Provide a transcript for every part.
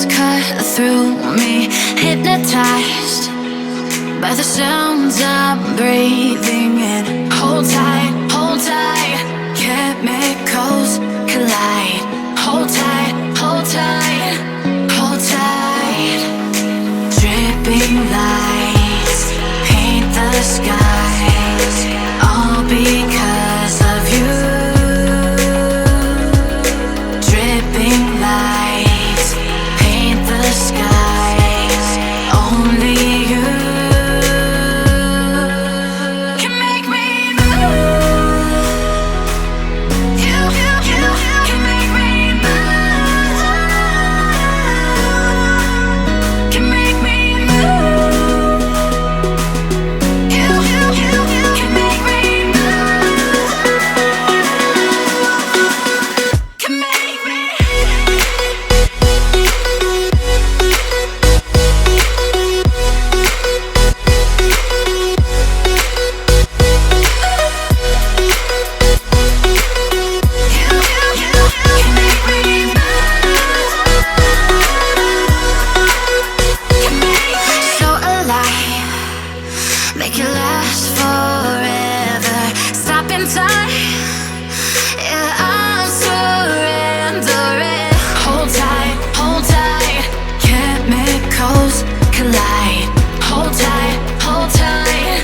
waves cut through me, hypnotized by the sounds I'm breathing in. Hold tight, chemicals collide. Hold tight, hold tight, hold tight. Dripping lights paint the skies, all because of you. Dripping lights paint the skies, only you can make me move. You can make me move. Can make me move. You can make me move. Can make me. So alive, make it last forever. Stop in time, yeah, I'm surrendering. Hold tight, chemicals collide. Hold tight, hold tight,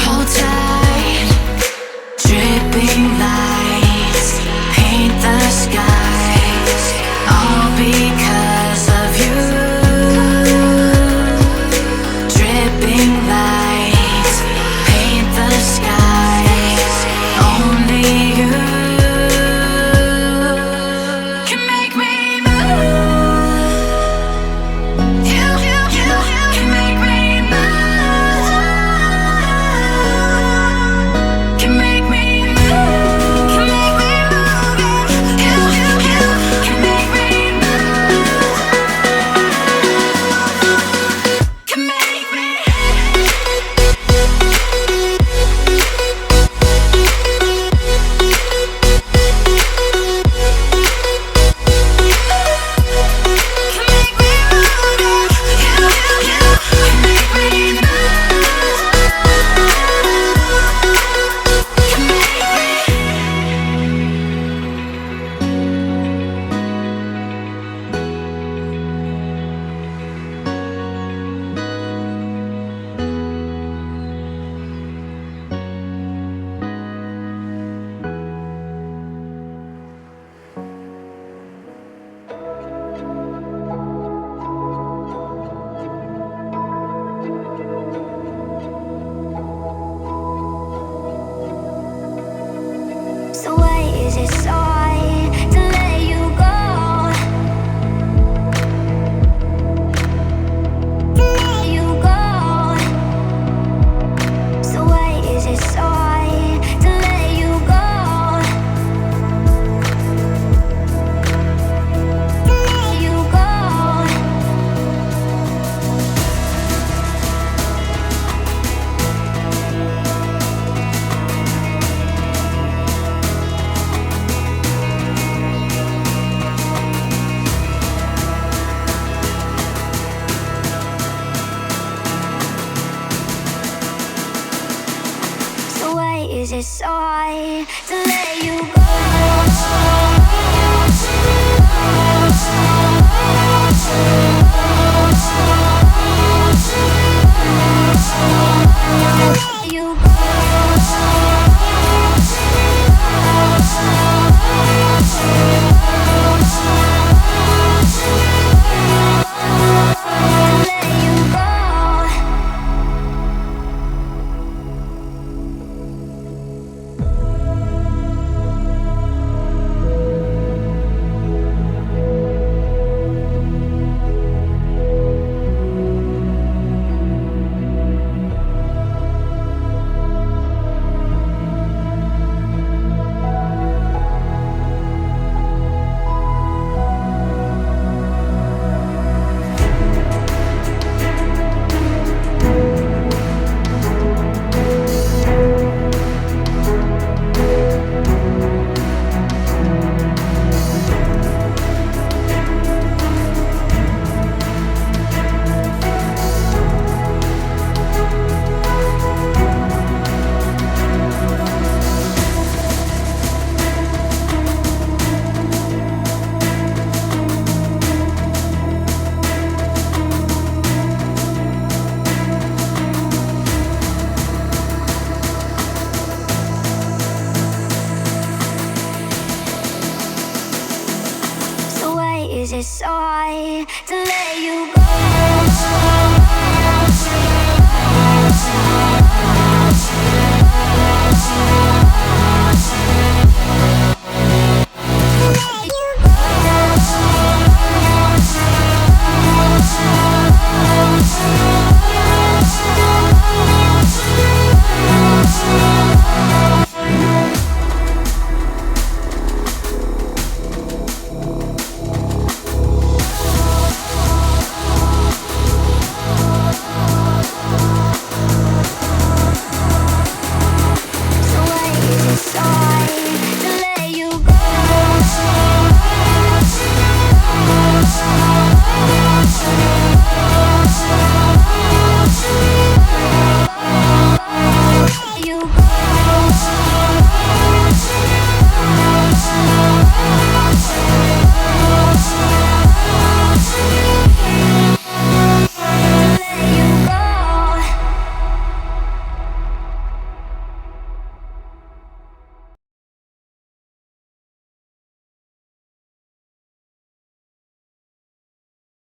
hold tight. Dripping lights paint the skies, all because of you. Dripping lights paint the skies, only you can make me move. You can make me move. Can make me move. Can make me move. You can make me move. Can make me. So why is it so hard to let you go? To let you go. So why is it so hard to let you go? To let you go. So why is it so hard to let you go? Let you let you go.